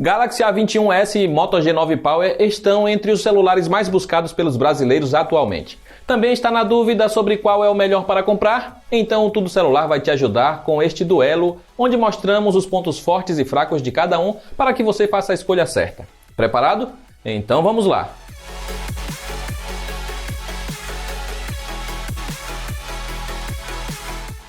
Galaxy A21s e Moto G9 Power estão entre os celulares mais buscados pelos brasileiros atualmente. Também está na dúvida sobre qual é o melhor para comprar? Então o Tudo Celular vai te ajudar com este duelo, onde mostramos os pontos fortes e fracos de cada um para que você faça a escolha certa. Preparado? Então vamos lá!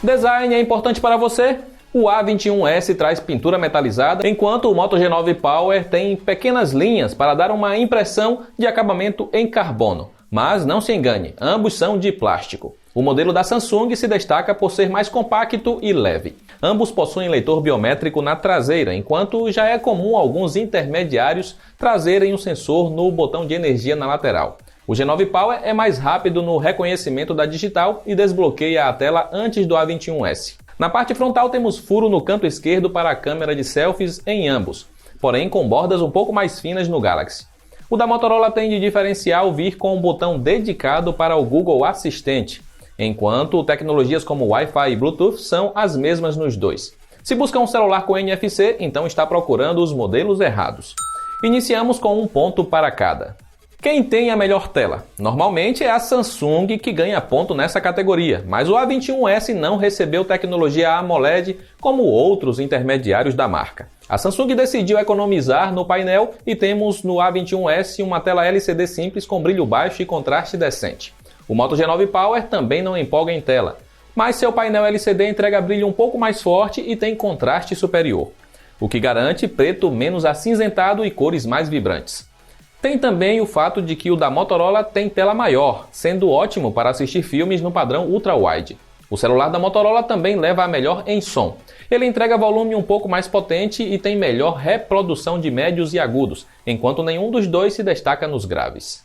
Design é importante para você? O A21s traz pintura metalizada, enquanto o Moto G9 Power tem pequenas linhas para dar uma impressão de acabamento em carbono. Mas não se engane, ambos são de plástico. O modelo da Samsung se destaca por ser mais compacto e leve. Ambos possuem leitor biométrico na traseira, enquanto já é comum alguns intermediários trazerem um sensor no botão de energia na lateral. O G9 Power é mais rápido no reconhecimento da digital e desbloqueia a tela antes do A21s. Na parte frontal temos furo no canto esquerdo para a câmera de selfies em ambos, porém com bordas um pouco mais finas no Galaxy. O da Motorola tem de diferencial vir com um botão dedicado para o Google Assistente, enquanto tecnologias como Wi-Fi e Bluetooth são as mesmas nos dois. Se busca um celular com NFC, então está procurando os modelos errados. Iniciamos com um ponto para cada. Quem tem a melhor tela? Normalmente é a Samsung que ganha ponto nessa categoria, mas o A21s não recebeu tecnologia AMOLED como outros intermediários da marca. A Samsung decidiu economizar no painel e temos no A21s uma tela LCD simples com brilho baixo e contraste decente. O Moto G9 Power também não empolga em tela, mas seu painel LCD entrega brilho um pouco mais forte e tem contraste superior, o que garante preto menos acinzentado e cores mais vibrantes. Tem também o fato de que o da Motorola tem tela maior, sendo ótimo para assistir filmes no padrão ultra-wide. O celular da Motorola também leva a melhor em som. Ele entrega volume um pouco mais potente e tem melhor reprodução de médios e agudos, enquanto nenhum dos dois se destaca nos graves.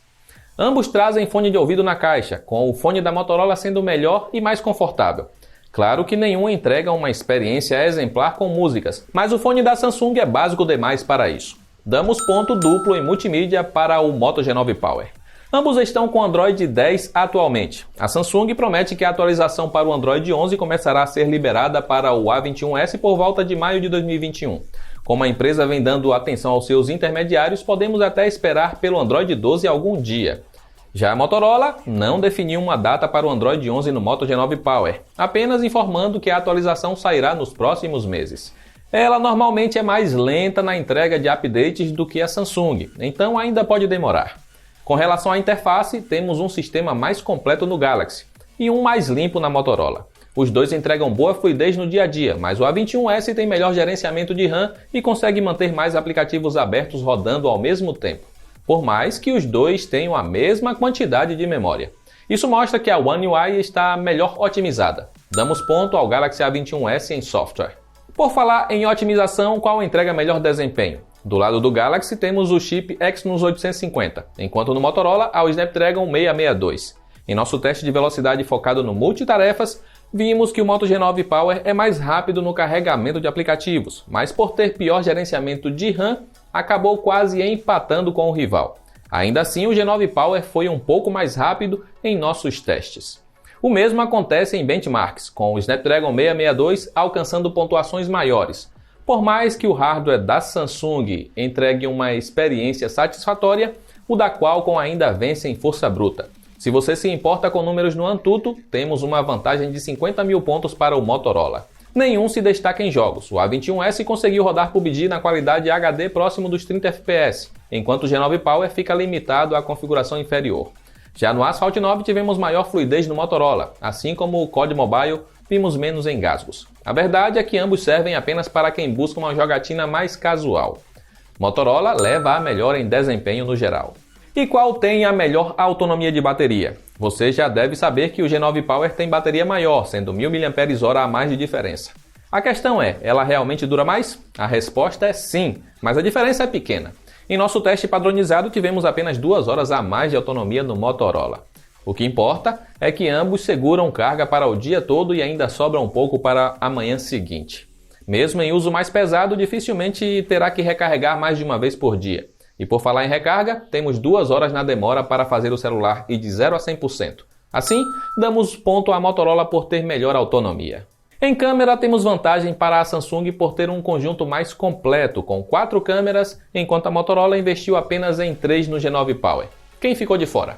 Ambos trazem fone de ouvido na caixa, com o fone da Motorola sendo melhor e mais confortável. Claro que nenhum entrega uma experiência exemplar com músicas, mas o fone da Samsung é básico demais para isso. Damos ponto duplo em multimídia para o Moto G9 Power. Ambos estão com Android 10 atualmente. A Samsung promete que a atualização para o Android 11 começará a ser liberada para o A21s por volta de maio de 2021. Como a empresa vem dando atenção aos seus intermediários, podemos até esperar pelo Android 12 algum dia. Já a Motorola não definiu uma data para o Android 11 no Moto G9 Power, apenas informando que a atualização sairá nos próximos meses. Ela normalmente é mais lenta na entrega de updates do que a Samsung, então ainda pode demorar. Com relação à interface, temos um sistema mais completo no Galaxy e um mais limpo na Motorola. Os dois entregam boa fluidez no dia a dia, mas o A21s tem melhor gerenciamento de RAM e consegue manter mais aplicativos abertos rodando ao mesmo tempo, por mais que os dois tenham a mesma quantidade de memória. Isso mostra que a One UI está melhor otimizada. Damos ponto ao Galaxy A21s em software. Por falar em otimização, qual entrega melhor desempenho? Do lado do Galaxy temos o chip Exynos 850, enquanto no Motorola há o Snapdragon 662. Em nosso teste de velocidade focado no multitarefas, vimos que o Moto G9 Power é mais rápido no carregamento de aplicativos, mas por ter pior gerenciamento de RAM, acabou quase empatando com o rival. Ainda assim, o G9 Power foi um pouco mais rápido em nossos testes. O mesmo acontece em benchmarks, com o Snapdragon 662 alcançando pontuações maiores. Por mais que o hardware da Samsung entregue uma experiência satisfatória, o da Qualcomm ainda vence em força bruta. Se você se importa com números no Antutu, temos uma vantagem de 50 mil pontos para o Motorola. Nenhum se destaca em jogos. O A21s conseguiu rodar PUBG na qualidade HD próximo dos 30 FPS, enquanto o G9 Power fica limitado à configuração inferior. Já no Asphalt 9 tivemos maior fluidez no Motorola, assim como o COD Mobile vimos menos engasgos. A verdade é que ambos servem apenas para quem busca uma jogatina mais casual. Motorola leva a melhor em desempenho no geral. E qual tem a melhor autonomia de bateria? Você já deve saber que o G9 Power tem bateria maior, sendo 1000 mAh a mais de diferença. A questão é, ela realmente dura mais? A resposta é sim, mas a diferença é pequena. Em nosso teste padronizado, tivemos apenas 2 horas a mais de autonomia no Motorola. O que importa é que ambos seguram carga para o dia todo e ainda sobra um pouco para a manhã seguinte. Mesmo em uso mais pesado, dificilmente terá que recarregar mais de uma vez por dia. E por falar em recarga, temos 2 horas na demora para fazer o celular ir de 0 a 100%. Assim, damos ponto à Motorola por ter melhor autonomia. Em câmera, temos vantagem para a Samsung por ter um conjunto mais completo, com 4 câmeras, enquanto a Motorola investiu apenas em 3 no G9 Power. Quem ficou de fora?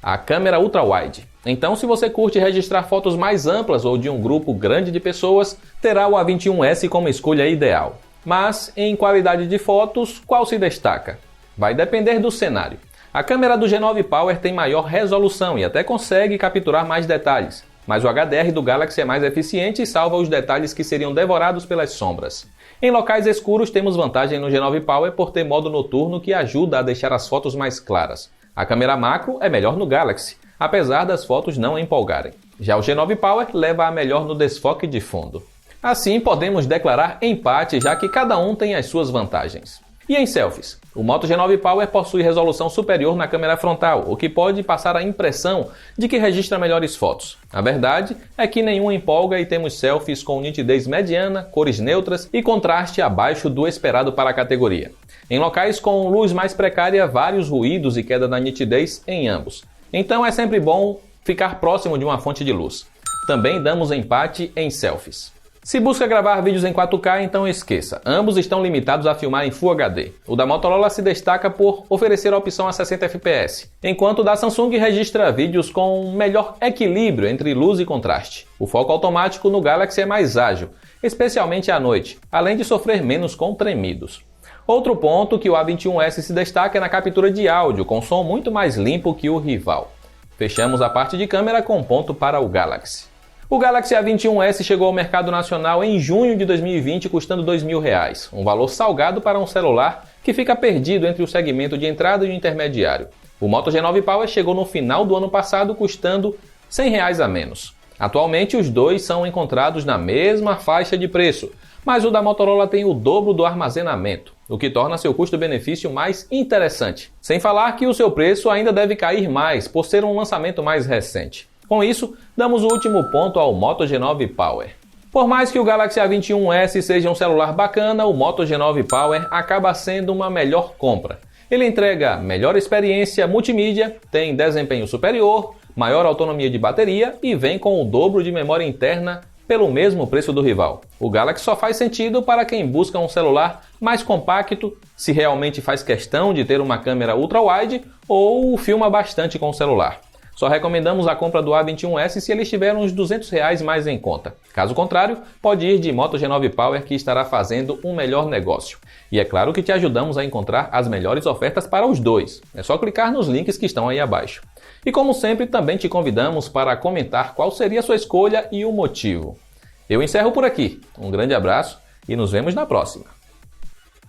A câmera ultra-wide. Então, se você curte registrar fotos mais amplas ou de um grupo grande de pessoas, terá o A21S como escolha ideal. Mas, em qualidade de fotos, qual se destaca? Vai depender do cenário. A câmera do G9 Power tem maior resolução e até consegue capturar mais detalhes, mas o HDR do Galaxy é mais eficiente e salva os detalhes que seriam devorados pelas sombras. Em locais escuros, temos vantagem no G9 Power por ter modo noturno que ajuda a deixar as fotos mais claras. A câmera macro é melhor no Galaxy, apesar das fotos não empolgarem. Já o G9 Power leva a melhor no desfoque de fundo. Assim, podemos declarar empate, já que cada um tem as suas vantagens. E em selfies? O Moto G9 Power possui resolução superior na câmera frontal, o que pode passar a impressão de que registra melhores fotos. A verdade é que nenhum empolga e temos selfies com nitidez mediana, cores neutras e contraste abaixo do esperado para a categoria. Em locais com luz mais precária, vários ruídos e queda na nitidez em ambos. Então é sempre bom ficar próximo de uma fonte de luz. Também damos empate em selfies. Se busca gravar vídeos em 4K, então esqueça. Ambos estão limitados a filmar em Full HD. O da Motorola se destaca por oferecer a opção a 60 fps, enquanto o da Samsung registra vídeos com melhor equilíbrio entre luz e contraste. O foco automático no Galaxy é mais ágil, especialmente à noite, além de sofrer menos com tremidos. Outro ponto que o A21S se destaca é na captura de áudio, com som muito mais limpo que o rival. Fechamos a parte de câmera com ponto para o Galaxy. O Galaxy A21S chegou ao mercado nacional em junho de 2020 custando R$ 2.000, um valor salgado para um celular que fica perdido entre o segmento de entrada e o intermediário. O Moto G9 Power chegou no final do ano passado custando R$ 100 a menos. Atualmente os dois são encontrados na mesma faixa de preço, mas o da Motorola tem o dobro do armazenamento, o que torna seu custo-benefício mais interessante. Sem falar que o seu preço ainda deve cair mais por ser um lançamento mais recente. Com isso, damos o último ponto ao Moto G9 Power. Por mais que o Galaxy A21S seja um celular bacana, o Moto G9 Power acaba sendo uma melhor compra. Ele entrega melhor experiência multimídia, tem desempenho superior, maior autonomia de bateria e vem com o dobro de memória interna pelo mesmo preço do rival. O Galaxy só faz sentido para quem busca um celular mais compacto, se realmente faz questão de ter uma câmera ultra-wide ou filma bastante com o celular. Só recomendamos a compra do A21S se ele estiver uns R$ 200 mais em conta. Caso contrário, pode ir de Moto G9 Power que estará fazendo um melhor negócio. E é claro que te ajudamos a encontrar as melhores ofertas para os dois. É só clicar nos links que estão aí abaixo. E como sempre, também te convidamos para comentar qual seria a sua escolha e o motivo. Eu encerro por aqui. Um grande abraço e nos vemos na próxima.